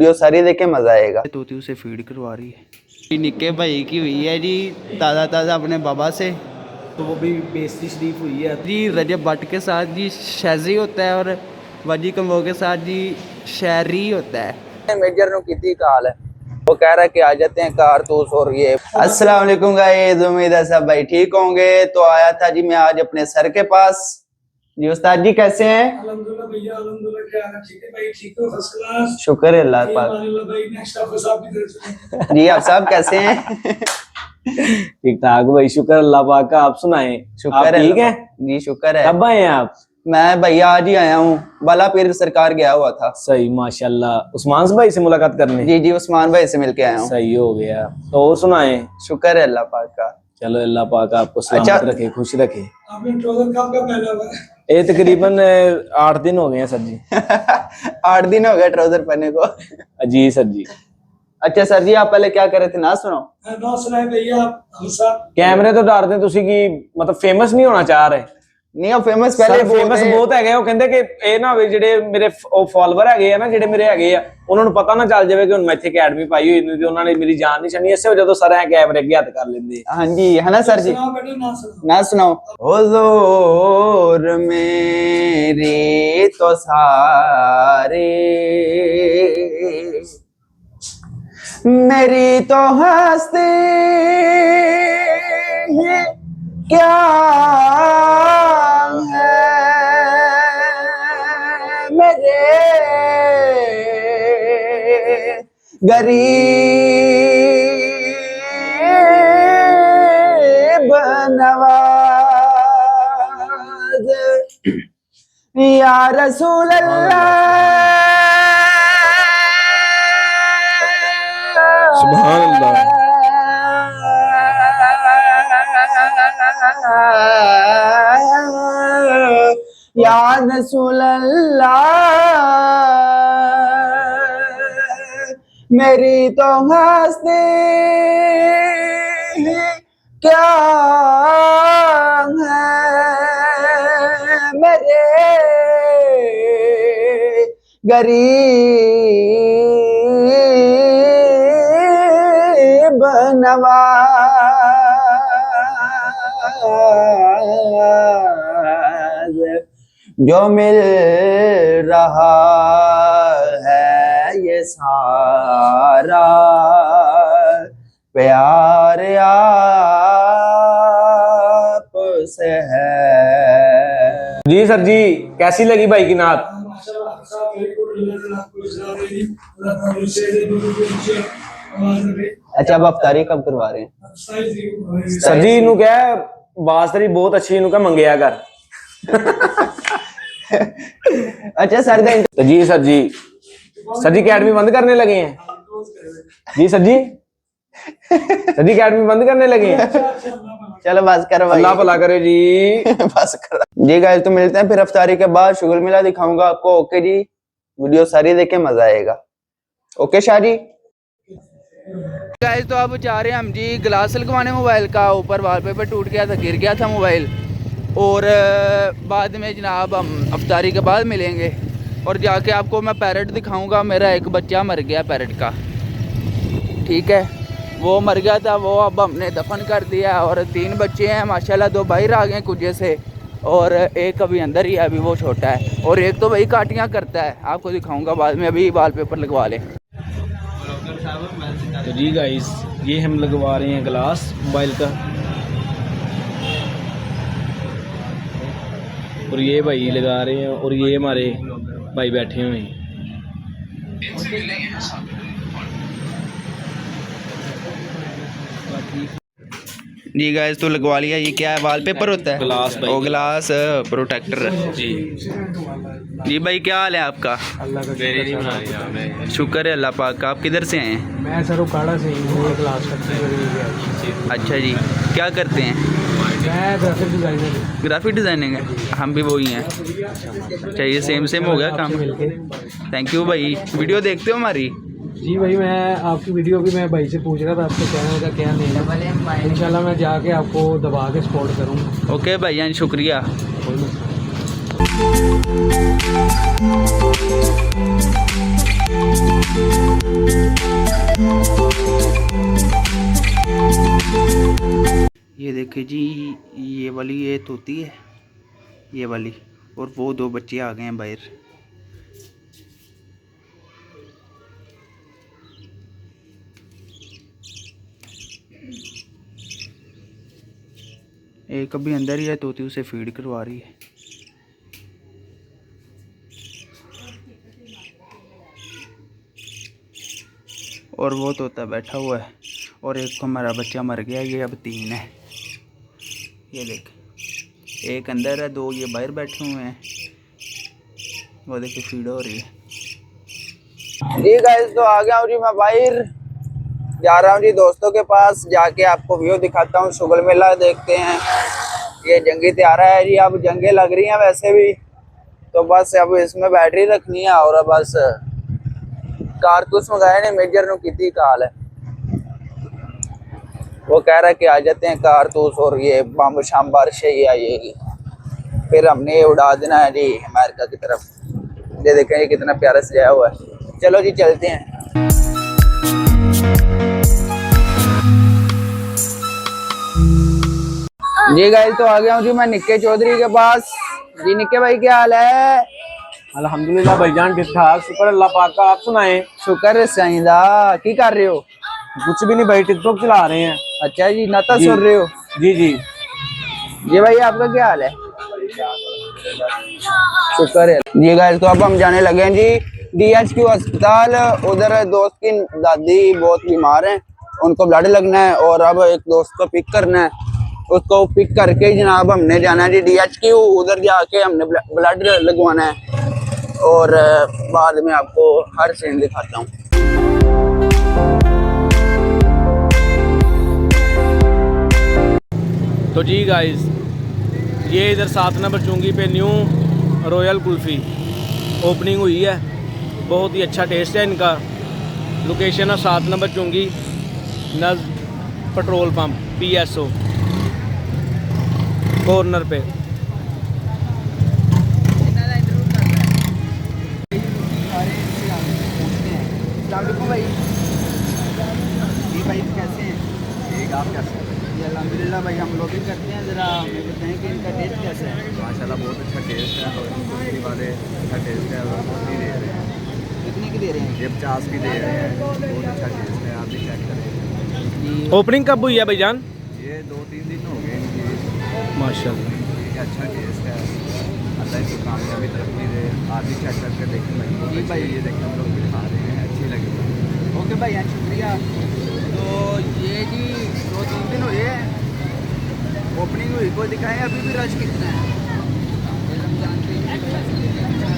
Video सारी देख के मजा आएगा। तोती उसे फीड करवा रही है। निक्के भाई की हुई है जी ताज़ा ताज़ा अपने बाबा से, तो वो भी बेइज्जती शरीफ हुई है जी। रजब भट्ट के साथ जी शैजी होता है और वजी कम्बो के साथ जी शहरी होता है। मेजर नु कितनी काल है, वो कह रहा है कि आ जाते हैं कारतूस और ये। अस्सलाम वालेकुम गाइस, उम्मीद है सब भाई ठीक होंगे। तो आया था जी मैं आज अपने सर के पास जी। उस्ताद जी कैसे हैं? अल्हम्दुलिल्लाह भैया, अल्हम्दुलिल्लाह। क्या हाल है? ठीक है भाई, ठीक हो? First class. शुक्र है अल्लाह पाक। भाई नेक्स्ट आपको साहब की तरफ से जी आप साहब कैसे हैं? ठीक ठाक भाई, शुक्र अल्लाह पाक का। आप सुनाएं, शुक्र आप है ठीक है? जी शुक्र है। कब आए हैं आप? मैं भैया आज ही आया हूँ, बाला पीर सरकार गया हुआ था। सही माशाल्लाह। उस्मान भाई से मुलाकात करने? जी जी उस्मान भाई से मिल के आया हूँ। सही हो गया। तो और सुनाएं। शुक्र है अल्लाह पाक का। चलो अल्लाह पाक आपको सलामत रखे, खुश रखे। आपने ट्राउजर कब का पहना हुआ है? ये तकरीबन 8 दिन हो गए हैं सर जी। 8 दिन हो गए ट्राउजर पहने को। जी सर जी। अच्छा सर जी, आप पहले क्या कर रहे थे ना सुनो। ना सुनाए भैया हम सब। कैमरे तो डालते ਤੁਸੀਂ कि मतलब फेमस नहीं होना चाह रहे? नहीं ਉਹ ਫੇਮਸ ਪਹਿਲੇ ਫੇਮਸ ਬਹੁਤ ਹੈਗੇ। ਉਹ ਕਹਿੰਦੇ ਕਿ ਇਹ ਨਾ ਹੋਵੇ ਜਿਹੜੇ ਮੇਰੇ ਉਹ ਫਾਲੋਅਰ ਹੈਗੇ ਆ ਨਾ, ਜਿਹੜੇ ਮੇਰੇ ਹੈਗੇ ਆ, ਉਹਨਾਂ ਨੂੰ ਪਤਾ ਨਾ ਚੱਲ ਜਾਵੇ ਕਿ ਹੁਣ ਮੈਂ ਇੱਥੇ ਅਕੈਡਮੀ ਪਾਈ ਹੋਈ ਤੇ ਉਹਨਾਂ ਨੇ ਮੇਰੀ ਜਾਨ ਨਿਸ਼ਾਨੀ ਇਸੇ ਵਜ੍ਹਾ ਤੋਂ ਸਾਰਾ ਕੈਮਰੇ ਅੱਗੇ ਹੱਥ ਕਰ ਲੈਂਦੇ। ਹਾਂਜੀ ਹੈ ਨਾ ਸਰ ਜੀ। सुनाओ बेटे, ना सुनाओ। ना सुनाओ। हुजूर मेरे तो सारे मेरी तो हस्ती है क्या है मेरे गरीब नवाज या रसूल अल्लाह। सुभान अल्लाह। या रसूल अल्लाह मेरी तो हस्ती क्या है मेरे गरीब नवाज जो मिल रहा है ये सारा प्यार आप से है। जी सर जी, कैसी लगी भाई की नात? माशाल्लाह साहब, वेरी गुड। अल्लाह आपको इज़्ज़त दे दी। अल्लाह आपको से दे दी। आवाज दे। अच्छा अब अफ्तारी कब करवा रहे हैं? साइज दी। सर जी इनू क्या आवाज तेरी बहुत अच्छी, इनू क्या मंगया कर। अच्छा सर तो जी सर जी, सर जी अकेडमी बंद करने लगे हैं जी। सर जी अकेडमी बंद करने लगे हैं। चलो बस करो भाई। अल्लाह भला करे जी। बस करो जी गाइस। तो मिलते हैं फिर अफ्तारी के बाद, शुगर मिला दिखाऊंगा आपको। ओके जी, वीडियो सारी देख के मजा आएगा। ओके शाह जी। गाइस तो अब जा रहे हैं हम जी ग्लास लगवाने मोबाइल का। ऊपर वॉलपेपर टूट गया था, गिर गया था मोबाइल। और बाद में जनाब हम अफ्तारी के बाद मिलेंगे और जाके आपको मैं पैरट दिखाऊंगा। मेरा एक बच्चा मर गया पैरट का, ठीक है, वो मर गया था, वो अब हमने दफन कर दिया। और 3 बच्चे हैं माशाल्लाह। 2 बाहर आ गए कुजे से और एक अभी अंदर ही है, अभी वो छोटा है। और एक तो भाई काटियाँ करता है, आपको दिखाऊंगा बाद में। अभी वॉलपेपर लगवा लें। तो जी गाइस, ये हम लगवा रहे हैं ग्लास मोबाइल का, और ये भाई लगा रहे हैं, और ये हमारे भाई बैठे हुए हैं। जी गाइस तो लगवा लिया। ये क्या है? वॉलपेपर होता है, ग्लास भाई। वो ग्लास प्रोटेक्टर जी जी भाई क्या हाल है आपका? अल्लाह का शुक्र है अल्लाह पाक का। आप किधर से हैं? मैं सर उकाड़ा से हूँ, क्लास अच्छा जी, क्या करते हैं? मैं ग्राफिक डिजाइनर। ग्राफिक डिज़ाइनिंग है, हम भी वही हैं। अच्छा ये सेम हो गया काम। थैंक यू भाई। वीडियो देखते हो हमारी? जी भाई, मैं आपकी वीडियो भी मैं भाई से पूछ रहा था आपके चैनल का क्या नेम है। इंशाल्लाह मैं जाके आपको दबा के सपोर्ट करूँगा। ओके भाईजान, शुक्रिया। ये देखिए जी, ये वाली ये तोती है, ये वाली, और वो दो बच्चे आ गए हैं बाहर। एक अभी अंदर ही है, तोती उसे फीड करवा रही है। और वो तोता बैठा हुआ है, और एक तो हमारा बच्चा मर गया, ये अब 3 है। ये देख, एक अंदर है, 2 ये बाहर बैठे हुए हैं। वो देखिए फीड हो रही है। जी गाइस, तो आ गया हूँ जी मैं बाहर, जा रहा हूँ जी दोस्तों के पास, जाके आपको व्यू दिखाता हूँ। शुगल मेला देखते हैं। ये जंगी त्यारा है जी, अब जंगें लग रही हैं वैसे भी, तो बस अब इसमें बैटरी रखनी है और बस कारतूस मंगाए ने मेजर नु की काल है। वो कह रहा है कि आ जाते हैं कारतूस और ये बम शाम बारिश ही आएगी, फिर हमने ये उड़ा देना है जी अमेरिका की तरफ। ये देखें ये कितना प्यारा सजाया हुआ है। चलो जी चलते हैं। जी गाइस, तो आ गया हूँ जी मैं निक्के चौधरी के पास। जी निक्के भाई क्या हाल है? अल्हम्दुलिल्लाह भाईजान, ठीक ठाक, शुक्र अल्लाह पाक का। आप सुनाएं। शुक्र साईंदा, की कर रहे हो? कुछ भी नहीं भाई, टिकटॉक चला रहे हैं। अच्छा जी, नाता जी। सुन रहे हो? जी जी जी भाई आपका क्या हाल है? शुक्र है जी। गाइस, तो अब हम जाने लगे हैं जी DHQ अस्पताल। उधर दोस्त की दादी बहुत बीमार है, उनको ब्लड लगना है, और अब एक दोस्त को पिक करना है। उसको पिक करके ही जनाब हमने जाना है जी DHQ। उधर जाके हमने ब्लड लगवाना है, और बाद में आपको हर सीन दिखाता हूँ। तो जी गाइस, ये इधर 7 नंबर चुंगी पे न्यू रॉयल कुल्फ़ी ओपनिंग हुई है। बहुत ही अच्छा टेस्ट है इनका। लोकेशन है 7 नंबर चुंगी, नज पेट्रोल पंप PSO कॉर्नर पे। भाई जी, भाई कैसे हैं? ठीक, आप कैसे हैं? जी अल्हम्दुलिल्लाह भाई, हम लोग भी करते हैं। ज़रा हमें बताएं कि इनका टेस्ट कैसा है? माशाल्लाह बहुत अच्छा टेस्ट है, और कुल्फी वाले अच्छा टेस्ट है, और बहुत ही दे रहे हैं। कितने की दे रहे हैं? ये 50 की दे रहे हैं, बहुत अच्छा टेस्ट है, आप भी चेक करें। जी ओपनिंग कब हुई है भाईजान? ये 2-3 दिन हो गए इनकी। माशाल्लाह। ये अच्छा टेस्ट है, अल्लाह इसको कामयाबी तरक्की दे। आप भी चेक करके देखें भाई, बहुत जी अच्छी भाई। है। ये देखें हम लोग भी खा रहे हैं, अच्छी लगी। ओके भाई, हाँ शुक्रिया। तो ये जी 2-3 दिन हुए हैं ओपनिंग हुई को दिखाएं, अभी भी रश कितना है? फिर हम जानते हैं कि रश कितना है।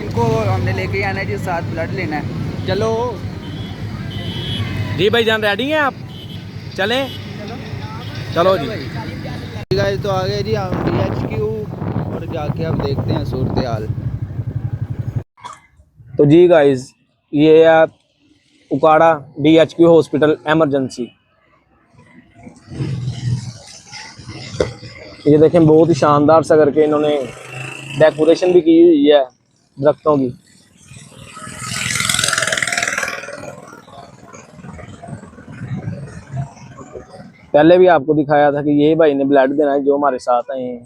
इनको हमने लेके आना है जी, साथ ब्लड लेना है। चलो जी भाईजान, रेडी हैं आप? चलें? चलो जी। गाइस, तो आ गए जी हम DHQ, और जाके अब देखते हैं सूरत हाल। तो जी गाइस, ये है उकाड़ा DHQ हॉस्पिटल एमरजेंसी। ये देखें, बहुत ही शानदार सा करके इन्होंने डेकोरेशन भी की हुई है दरख्तों की। पहले भी आपको दिखाया था कि ये भाई ने ब्लड देना है जो हमारे साथ आए हैं।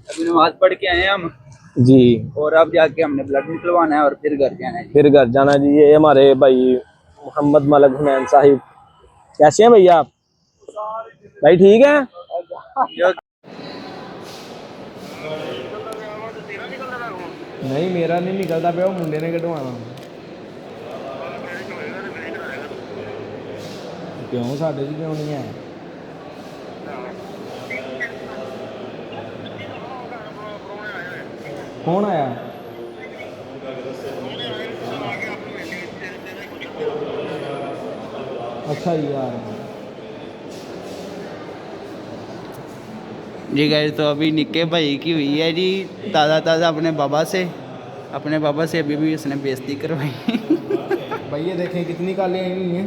अभी नमाज पढ़ के आए हैं हम, जी, और अब जाके हमने ब्लड निकलवाना है और फिर घर जाना है जी। फिर घर जाना जी। ये हमारे भाई मोहम्मद मलक हुनैन साहिब। कैसे हैं भैया आप? भाई ठीक है? नहीं, मेरा नहीं निकलता पे, वो मुंडे ने कटवाना। क्यों साढ़े जी क्यों नहीं है? कौन आया? अच्छा यार। जी गाइस, तो अभी निक्के भाई की हुई है जी ताज़ा ताज़ा अपने बाबा से अभी भी उसने बेइज्जती करवाई। भाई ये देखें कितनी कालें आई हुई हैं।